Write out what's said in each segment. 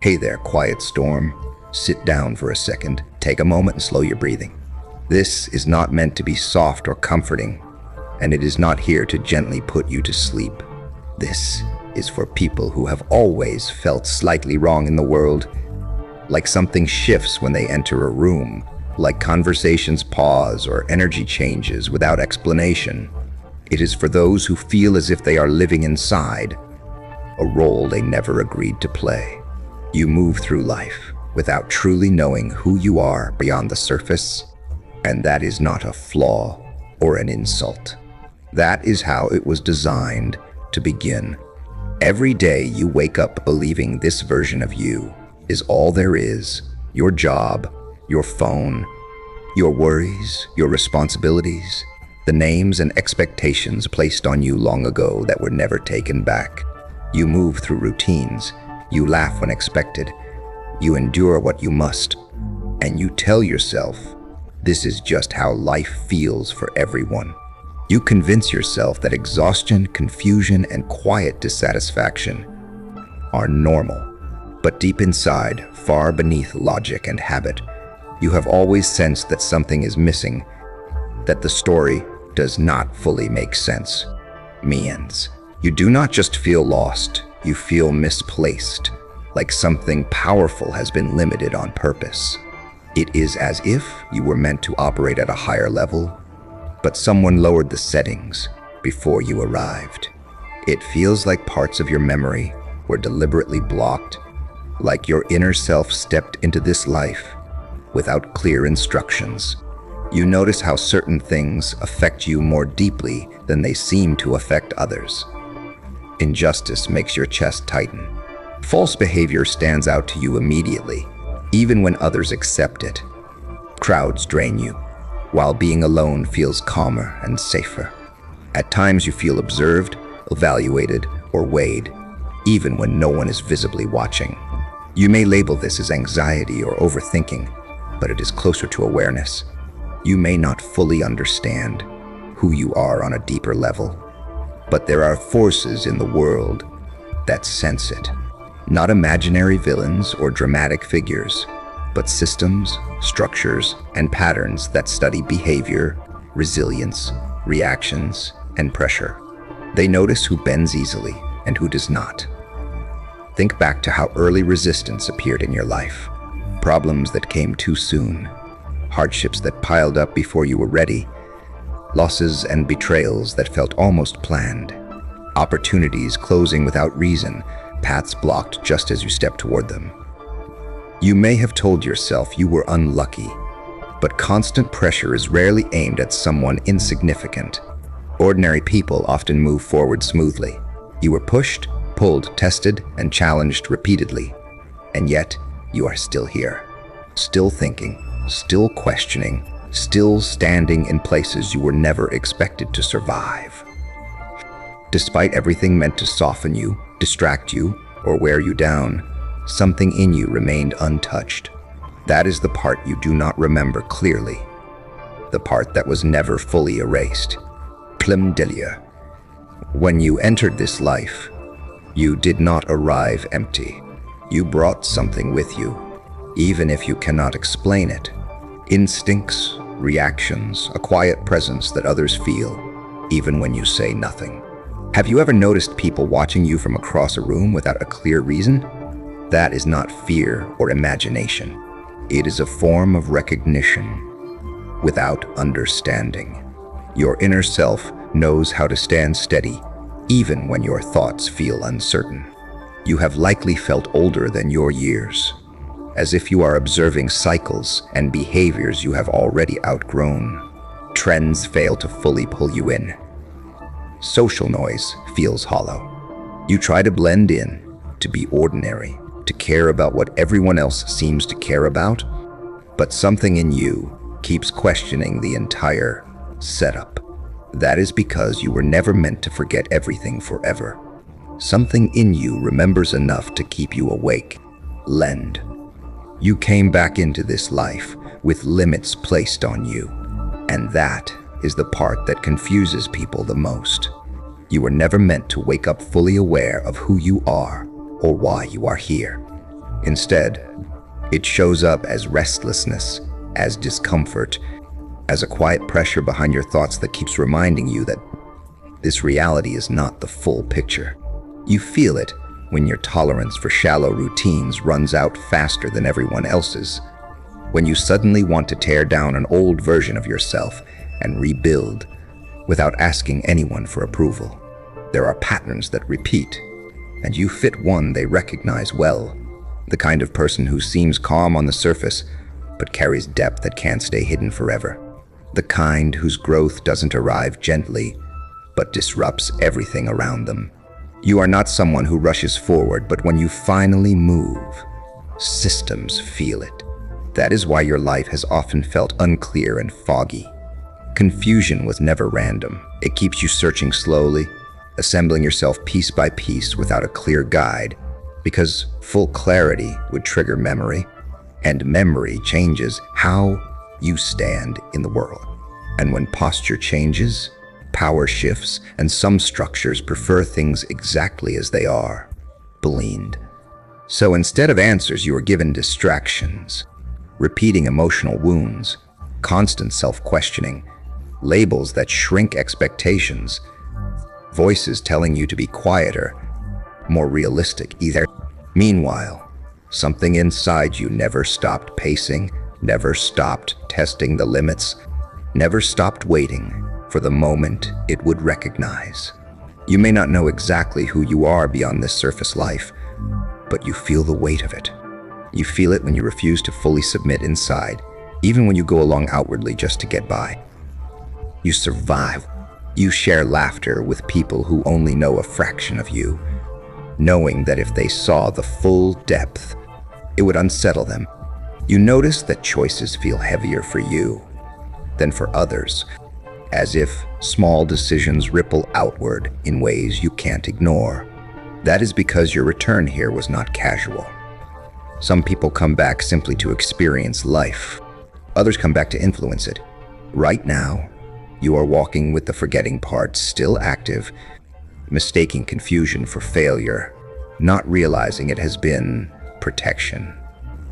Hey there, quiet storm. Sit down for a second, take a moment and slow your breathing. This is not meant to be soft or comforting, and it is not here to gently put you to sleep. This is for people who have always felt slightly wrong in the world, like something shifts when they enter a room, like conversations pause or energy changes without explanation. It is for those who feel as if they are living inside a role they never agreed to play. You move through life without truly knowing who you are beyond the surface, and that is not a flaw or an insult. That is how it was designed to begin. Every day you wake up believing this version of you is all there is, your job, your phone, your worries, your responsibilities, the names and expectations placed on you long ago that were never taken back. You move through routines, you laugh when expected, you endure what you must, and you tell yourself, this is just how life feels for everyone. You convince yourself that exhaustion, confusion, and quiet dissatisfaction are normal. But deep inside, far beneath logic and habit, you have always sensed that something is missing, that the story does not fully make sense. Means. You do not just feel lost, you feel misplaced, like something powerful has been limited on purpose. It is as if you were meant to operate at a higher level, but someone lowered the settings before you arrived. It feels like parts of your memory were deliberately blocked, like your inner self stepped into this life without clear instructions. You notice how certain things affect you more deeply than they seem to affect others. Injustice makes your chest tighten. False behavior stands out to you immediately, even when others accept it. Crowds drain you, while being alone feels calmer and safer. At times you feel observed, evaluated, or weighed, even when no one is visibly watching. You may label this as anxiety or overthinking, but it is closer to awareness. You may not fully understand who you are on a deeper level, but there are forces in the world that sense it. Not imaginary villains or dramatic figures, but systems, structures, and patterns that study behavior, resilience, reactions, and pressure. They notice who bends easily and who does not. Think back to how early resistance appeared in your life. Problems that came too soon, hardships that piled up before you were ready, losses and betrayals that felt almost planned, opportunities closing without reason, paths blocked just as you stepped toward them. You may have told yourself you were unlucky, but constant pressure is rarely aimed at someone insignificant. Ordinary people often move forward smoothly. You were pushed, pulled, tested, and challenged repeatedly, and yet you are still here, still thinking, still questioning, still standing in places you were never expected to survive. Despite everything meant to soften you, distract you, or wear you down, something in you remained untouched. That is the part you do not remember clearly, the part that was never fully erased. Plimdelia. When you entered this life, you did not arrive empty. You brought something with you, even if you cannot explain it. Instincts, reactions, a quiet presence that others feel, even when you say nothing. Have you ever noticed people watching you from across a room without a clear reason? That is not fear or imagination. It is a form of recognition without understanding. Your inner self knows how to stand steady, even when your thoughts feel uncertain. You have likely felt older than your years, as if you are observing cycles and behaviors you have already outgrown. Trends fail to fully pull you in. Social noise feels hollow. You try to blend in, to be ordinary, to care about what everyone else seems to care about, but something in you keeps questioning the entire setup. That is because you were never meant to forget everything forever. Something in you remembers enough to keep you awake. Lend. You came back into this life with limits placed on you, and that is the part that confuses people the most. You were never meant to wake up fully aware of who you are or why you are here. Instead, it shows up as restlessness, as discomfort, as a quiet pressure behind your thoughts that keeps reminding you that this reality is not the full picture. You feel it when your tolerance for shallow routines runs out faster than everyone else's, when you suddenly want to tear down an old version of yourself and rebuild without asking anyone for approval. There are patterns that repeat, and you fit one they recognize well, the kind of person who seems calm on the surface but carries depth that can't stay hidden forever, the kind whose growth doesn't arrive gently but disrupts everything around them. You are not someone who rushes forward, but when you finally move, systems feel it. That is why your life has often felt unclear and foggy. Confusion was never random. It keeps you searching slowly, assembling yourself piece by piece without a clear guide, because full clarity would trigger memory, and memory changes how you stand in the world. And when posture changes, power shifts, and some structures prefer things exactly as they are, blind. So instead of answers, you are given distractions, repeating emotional wounds, constant self-questioning, labels that shrink expectations, voices telling you to be quieter, more realistic either. Meanwhile, something inside you never stopped pacing, never stopped testing the limits, never stopped waiting for the moment it would recognize. You may not know exactly who you are beyond this surface life, but you feel the weight of it. You feel it when you refuse to fully submit inside, even when you go along outwardly just to get by. You survive. You share laughter with people who only know a fraction of you, knowing that if they saw the full depth, it would unsettle them. You notice that choices feel heavier for you than for others, as if small decisions ripple outward in ways you can't ignore. That is because your return here was not casual. Some people come back simply to experience life. Others come back to influence it. Right now, you are walking with the forgetting part still active, mistaking confusion for failure, not realizing it has been protection.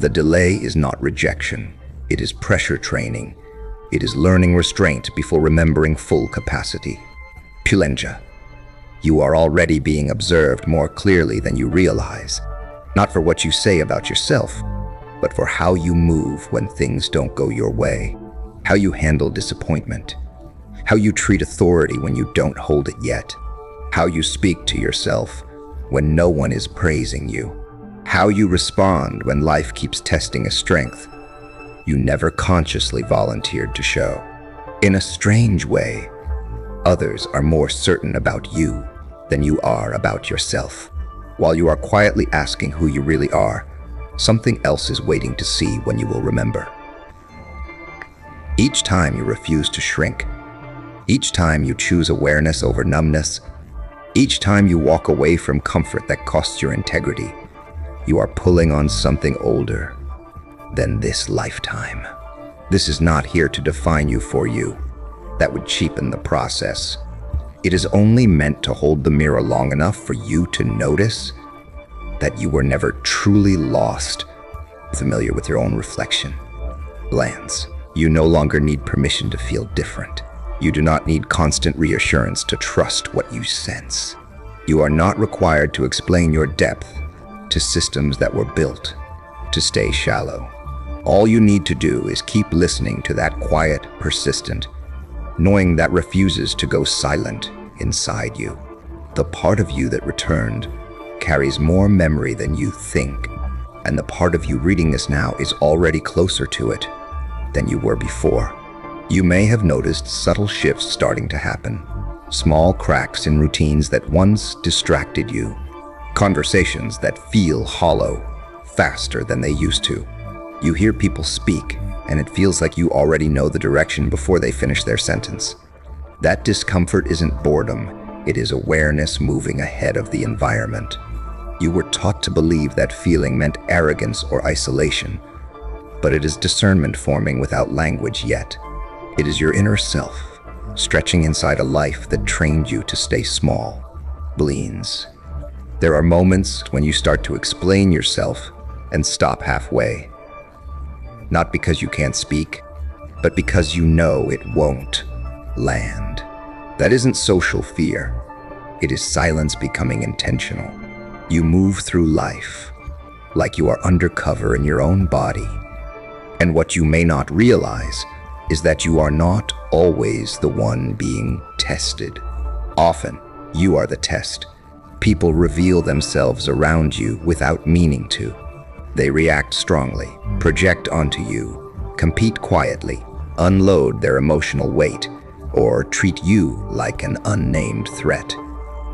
The delay is not rejection. It is pressure training. It is learning restraint before remembering full capacity. Pulenja, you are already being observed more clearly than you realize, not for what you say about yourself, but for how you move when things don't go your way, how you handle disappointment, how you treat authority when you don't hold it yet, how you speak to yourself when no one is praising you, how you respond when life keeps testing a strength you never consciously volunteered to show. In a strange way, others are more certain about you than you are about yourself. While you are quietly asking who you really are, something else is waiting to see when you will remember. Each time you refuse to shrink, each time you choose awareness over numbness, each time you walk away from comfort that costs your integrity, you are pulling on something older than this lifetime. This is not here to define you for you. That would cheapen the process. It is only meant to hold the mirror long enough for you to notice that you were never truly lost, familiar with your own reflection. Lance, you no longer need permission to feel different. You do not need constant reassurance to trust what you sense. You are not required to explain your depth to systems that were built to stay shallow. All you need to do is keep listening to that quiet, persistent, knowing that refuses to go silent inside you. The part of you that returned carries more memory than you think, and the part of you reading this now is already closer to it than you were before. You may have noticed subtle shifts starting to happen, small cracks in routines that once distracted you, conversations that feel hollow faster than they used to. You hear people speak, and it feels like you already know the direction before they finish their sentence. That discomfort isn't boredom, it is awareness moving ahead of the environment. You were taught to believe that feeling meant arrogance or isolation, but it is discernment forming without language yet. It is your inner self, stretching inside a life that trained you to stay small. Bleens. There are moments when you start to explain yourself and stop halfway. Not because you can't speak, but because you know it won't land. That isn't social fear. It is silence becoming intentional. You move through life like you are undercover in your own body. And what you may not realize is that you are not always the one being tested. Often, you are the test. People reveal themselves around you without meaning to. They react strongly, project onto you, compete quietly, unload their emotional weight, or treat you like an unnamed threat.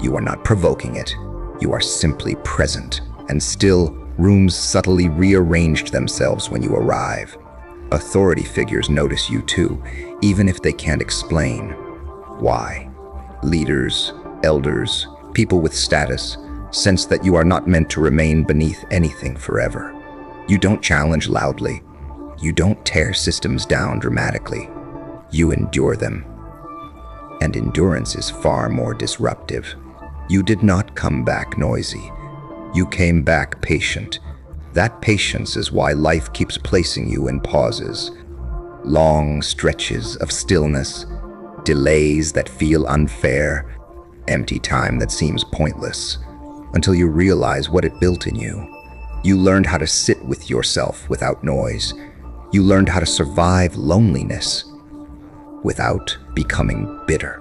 You are not provoking it. You are simply present, and still, rooms subtly rearranged themselves when you arrive. Authority figures notice you too, even if they can't explain why. Leaders, elders, people with status sense that you are not meant to remain beneath anything forever. You don't challenge loudly. You don't tear systems down dramatically. You endure them. And endurance is far more disruptive. You did not come back noisy. You came back patient. That patience is why life keeps placing you in pauses. Long stretches of stillness, delays that feel unfair, empty time that seems pointless, until you realize what it built in you. You learned how to sit with yourself without noise. You learned how to survive loneliness without becoming bitter.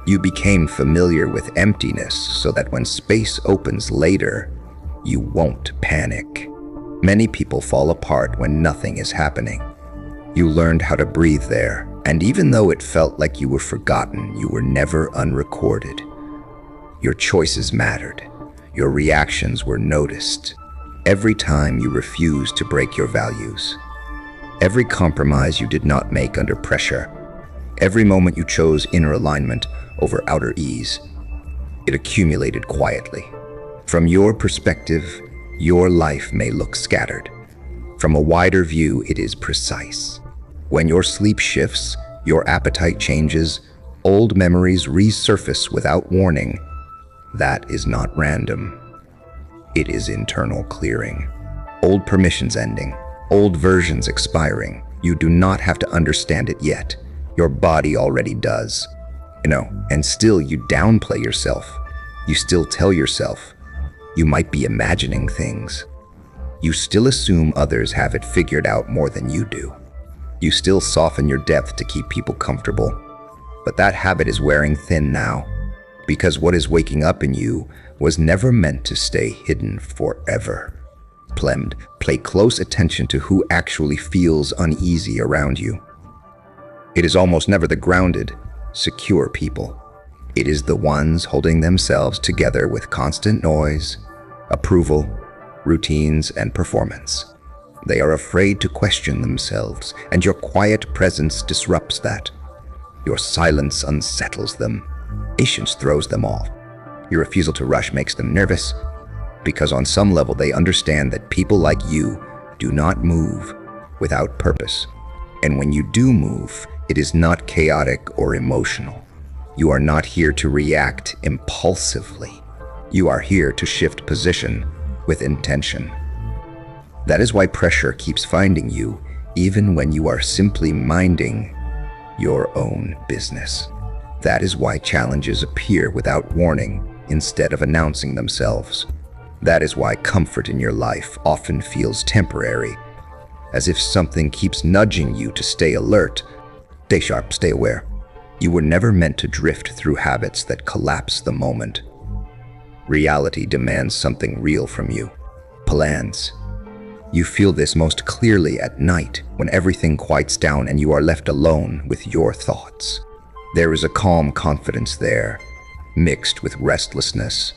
You became familiar with emptiness so that when space opens later, you won't panic. Many people fall apart when nothing is happening. You learned how to breathe there, and even though it felt like you were forgotten, you were never unrecorded. Your choices mattered. Your reactions were noticed. Every time you refused to break your values. Every compromise you did not make under pressure. Every moment you chose inner alignment over outer ease. It accumulated quietly. From your perspective, your life may look scattered. From a wider view, it is precise. When your sleep shifts, your appetite changes, old memories resurface without warning. That is not random. It is internal clearing. Old permissions ending, old versions expiring. You do not have to understand it yet. Your body already does. And still you downplay yourself. You still tell yourself you might be imagining things. You still assume others have it figured out more than you do. You still soften your depth to keep people comfortable. But that habit is wearing thin now, because what is waking up in you was never meant to stay hidden forever. Pay close attention to who actually feels uneasy around you. It is almost never the grounded, secure people. It is the ones holding themselves together with constant noise, approval, routines, and performance. They are afraid to question themselves, and your quiet presence disrupts that. Your silence unsettles them. Patience throws them off. Your refusal to rush makes them nervous, because on some level they understand that people like you do not move without purpose. And when you do move, it is not chaotic or emotional. You are not here to react impulsively. You are here to shift position with intention. That is why pressure keeps finding you, even when you are simply minding your own business. That is why challenges appear without warning instead of announcing themselves. That is why comfort in your life often feels temporary, as if something keeps nudging you to stay alert. Stay sharp, stay aware. You were never meant to drift through habits that collapse the moment. Reality demands something real from you. Plans. You feel this most clearly at night when everything quiets down and you are left alone with your thoughts. There is a calm confidence there, mixed with restlessness.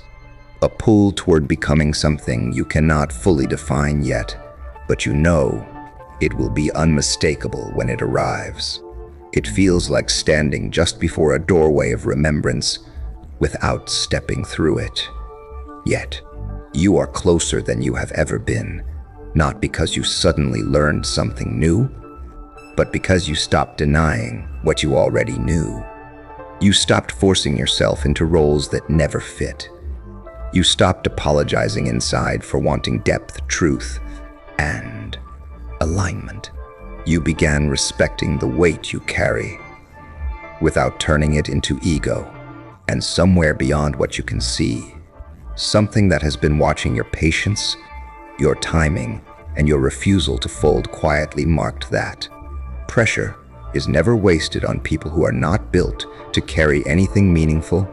A pull toward becoming something you cannot fully define yet, but you know it will be unmistakable when it arrives. It feels like standing just before a doorway of remembrance without stepping through it. Yet, you are closer than you have ever been, not because you suddenly learned something new, but because you stopped denying what you already knew. You stopped forcing yourself into roles that never fit. You stopped apologizing inside for wanting depth, truth, and alignment. You began respecting the weight you carry without turning it into ego. And somewhere beyond what you can see, something that has been watching your patience, your timing, and your refusal to fold quietly marked that. Pressure is never wasted on people who are not built to carry anything meaningful,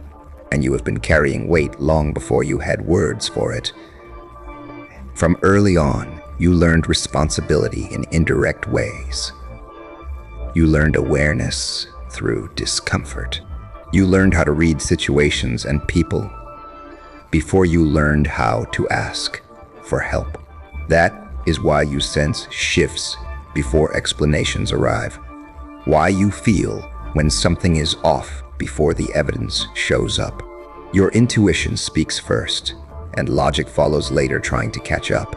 and you have been carrying weight long before you had words for it. From early on, you learned responsibility in indirect ways. You learned awareness through discomfort. You learned how to read situations and people before you learned how to ask for help. That is why you sense shifts before explanations arrive. Why you feel when something is off before the evidence shows up. Your intuition speaks first, and logic follows later trying to catch up.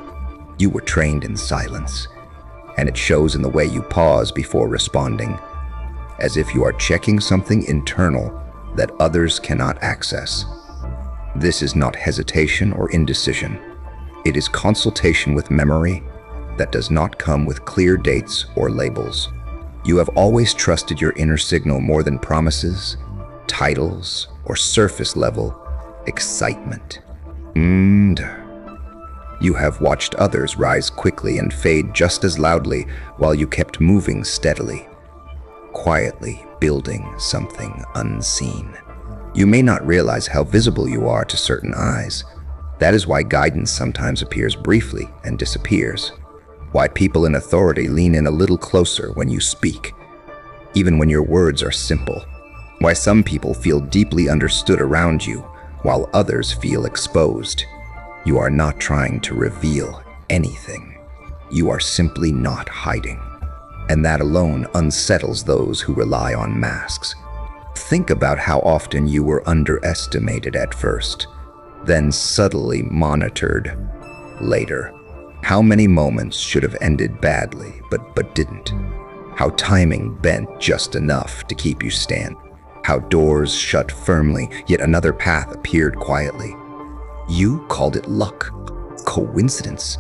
You were trained in silence, and it shows in the way you pause before responding, as if you are checking something internal that others cannot access. This is not hesitation or indecision. It is consultation with memory that does not come with clear dates or labels. You have always trusted your inner signal more than promises, titles, or surface-level excitement. You have watched others rise quickly and fade just as loudly while you kept moving steadily, quietly building something unseen. You may not realize how visible you are to certain eyes. That is why guidance sometimes appears briefly and disappears. Why people in authority lean in a little closer when you speak, even when your words are simple. Why some people feel deeply understood around you, while others feel exposed. You are not trying to reveal anything. You are simply not hiding. And that alone unsettles those who rely on masks. Think about how often you were underestimated at first, then subtly monitored later. How many moments should have ended badly, but didn't. How timing bent just enough to keep you standing. How doors shut firmly, yet another path appeared quietly. You called it luck, coincidence,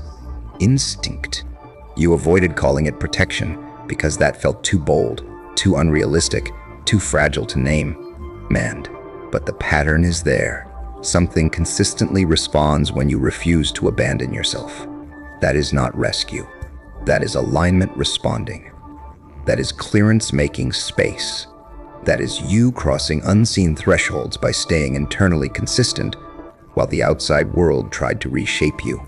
instinct. You avoided calling it protection because that felt too bold, too unrealistic, too fragile to name. But the pattern is there. Something consistently responds when you refuse to abandon yourself. That is not rescue. That is alignment responding. That is clearance making space. That is you crossing unseen thresholds by staying internally consistent while the outside world tried to reshape you.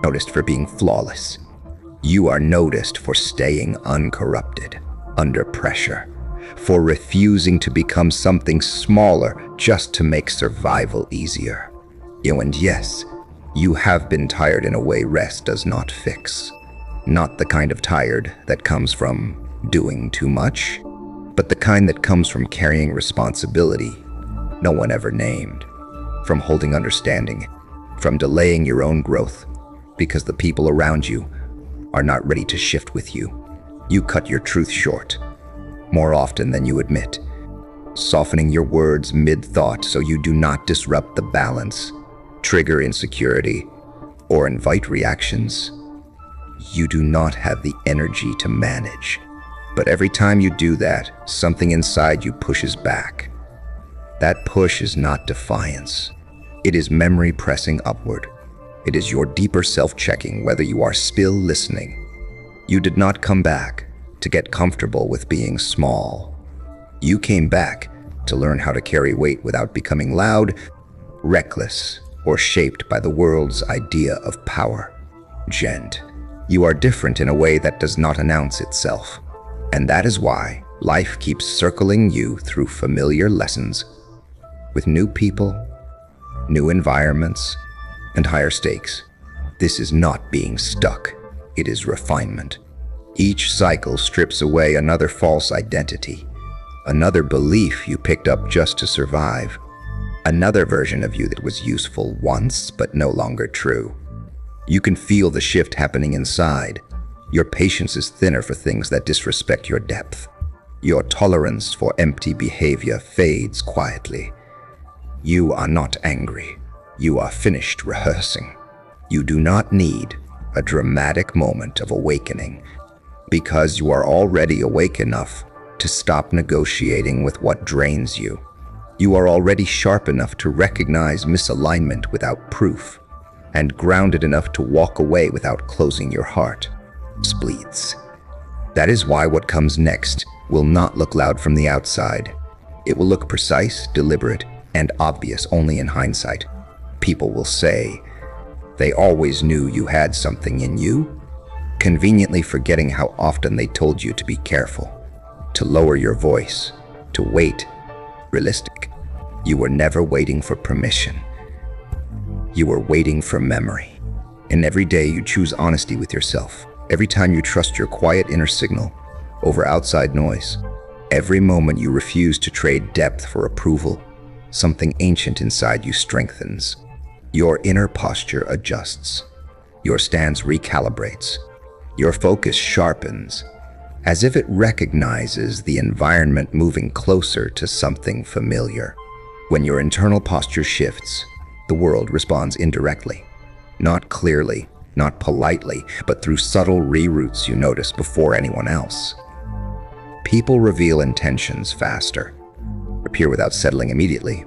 Noticed for being flawless. You are noticed for staying uncorrupted, under pressure, for refusing to become something smaller just to make survival easier. And yes, you have been tired in a way rest does not fix. Not the kind of tired that comes from doing too much, but the kind that comes from carrying responsibility no one ever named, from holding understanding, from delaying your own growth because the people around you are not ready to shift with you. You cut your truth short, more often than you admit, softening your words mid-thought so you do not disrupt the balance, trigger insecurity, or invite reactions you do not have the energy to manage. But every time you do that, something inside you pushes back. That push is not defiance. It is memory pressing upward. It is your deeper self checking whether you are still listening. You did not come back to get comfortable with being small. You came back to learn how to carry weight without becoming loud, reckless, or shaped by the world's idea of power. Gent, you are different in a way that does not announce itself. And that is why life keeps circling you through familiar lessons, with new people, new environments, and higher stakes. This is not being stuck, it is refinement. Each cycle strips away another false identity, another belief you picked up just to survive, another version of you that was useful once but no longer true. You can feel the shift happening inside. Your patience is thinner for things that disrespect your depth. Your tolerance for empty behavior fades quietly. You are not angry. You are finished rehearsing. You do not need a dramatic moment of awakening, because you are already awake enough to stop negotiating with what drains you. You are already sharp enough to recognize misalignment without proof, and grounded enough to walk away without closing your heart. Spleets. That is why what comes next will not look loud from the outside. It will look precise, deliberate, and obvious only in hindsight. People will say, they always knew you had something in you, conveniently forgetting how often they told you to be careful, to lower your voice, to wait. Realistic. You were never waiting for permission. You were waiting for memory. And every day you choose honesty with yourself. Every time you trust your quiet inner signal over outside noise. Every moment you refuse to trade depth for approval, something ancient inside you strengthens. Your inner posture adjusts. Your stance recalibrates. Your focus sharpens, as if it recognizes the environment moving closer to something familiar. When your internal posture shifts, the world responds indirectly. Not clearly, not politely, but through subtle reroutes you notice before anyone else. People reveal intentions faster, appear without settling immediately.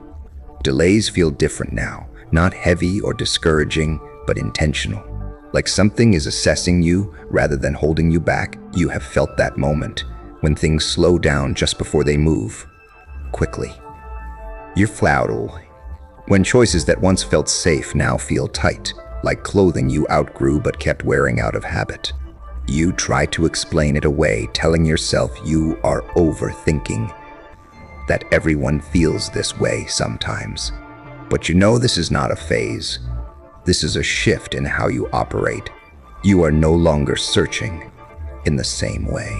Delays feel different now, not heavy or discouraging, but intentional. Like something is assessing you rather than holding you back. You have felt that moment when things slow down just before they move quickly. You're flouted when choices that once felt safe now feel tight, like clothing you outgrew but kept wearing out of habit. You try to explain it away, telling yourself you are overthinking, that everyone feels this way sometimes. But you know this is not a phase. This is a shift in how you operate. You are no longer searching in the same way.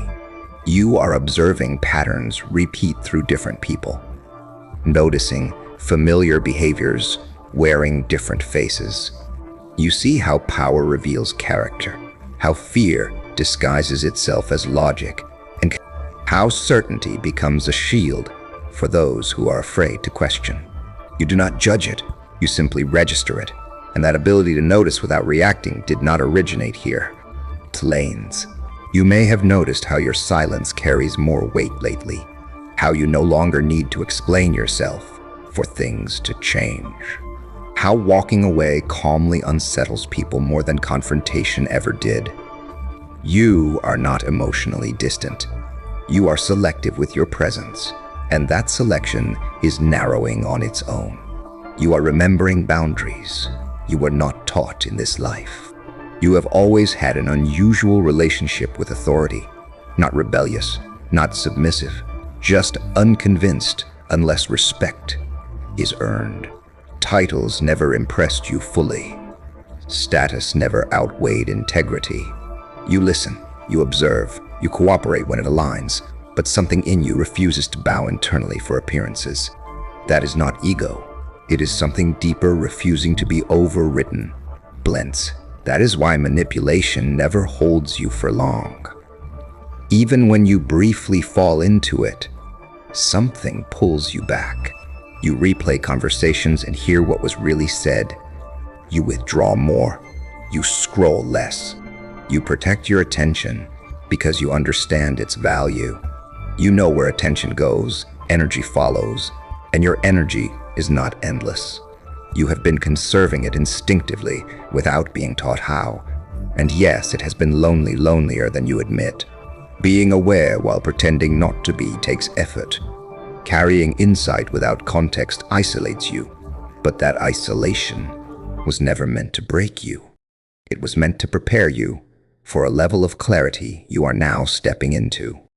You are observing patterns repeat through different people, noticing familiar behaviors wearing different faces. You see how power reveals character, how fear disguises itself as logic, and how certainty becomes a shield for those who are afraid to question. You do not judge it, you simply register it. And that ability to notice without reacting did not originate here. Lanes. You may have noticed how your silence carries more weight lately, how you no longer need to explain yourself for things to change. How walking away calmly unsettles people more than confrontation ever did. You are not emotionally distant. You are selective with your presence, and that selection is narrowing on its own. You are remembering boundaries you were not taught in this life. You have always had an unusual relationship with authority, not rebellious, not submissive, just unconvinced unless respect is earned. Titles never impressed you fully. Status never outweighed integrity. You listen, you observe, you cooperate when it aligns, but something in you refuses to bow internally for appearances. That is not ego. It is something deeper, refusing to be overridden. Blends. That is why manipulation never holds you for long. Even when you briefly fall into it, something pulls you back. You replay conversations and hear what was really said. You withdraw more. You scroll less. You protect your attention because you understand its value. You know where attention goes, energy follows, and your energy is not endless. You have been conserving it instinctively without being taught how. And yes, it has been lonelier than you admit. Being aware while pretending not to be takes effort. Carrying insight without context isolates you. But that isolation was never meant to break you. It was meant to prepare you for a level of clarity you are now stepping into.